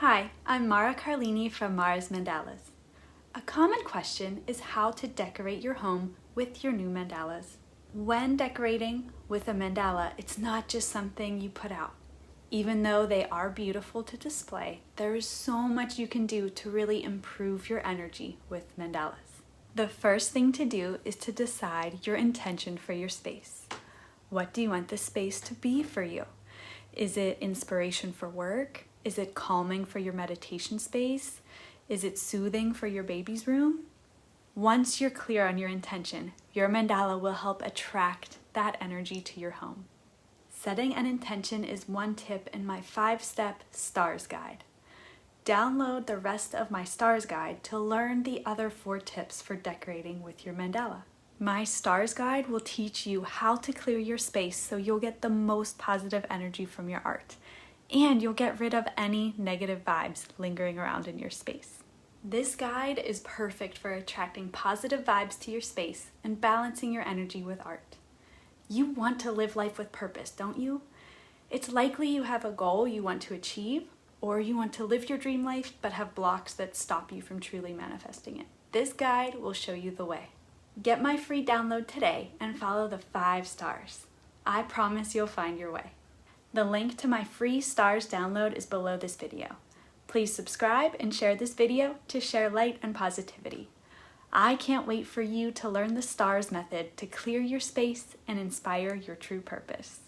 Hi, I'm Mara Carlini from Mara's Mandalas. A common question is how to decorate your home with your new mandalas. When decorating with a mandala, it's not just something you put out. Even though they are beautiful to display, there is so much you can do to really improve your energy with mandalas. The first thing to do is to decide your intention for your space. What do you want the space to be for you? Is it inspiration for work? Is it calming for your meditation space? Is it soothing for your baby's room? Once you're clear on your intention, your mandala will help attract that energy to your home. Setting an intention is one tip in my 5-step STARS guide. Download the rest of my STARS guide to learn the other 4 tips for decorating with your mandala. My STARS guide will teach you how to clear your space so you'll get the most positive energy from your art, and you'll get rid of any negative vibes lingering around in your space. This guide is perfect for attracting positive vibes to your space and balancing your energy with art. You want to live life with purpose, don't you? It's likely you have a goal you want to achieve, or you want to live your dream life but have blocks that stop you from truly manifesting it. This guide will show you the way. Get my free download today and follow the 5 stars. I promise you'll find your way. The link to my free STARS download is below this video. Please subscribe and share this video to share light and positivity. I can't wait for you to learn the STARS method to clear your space and inspire your true purpose.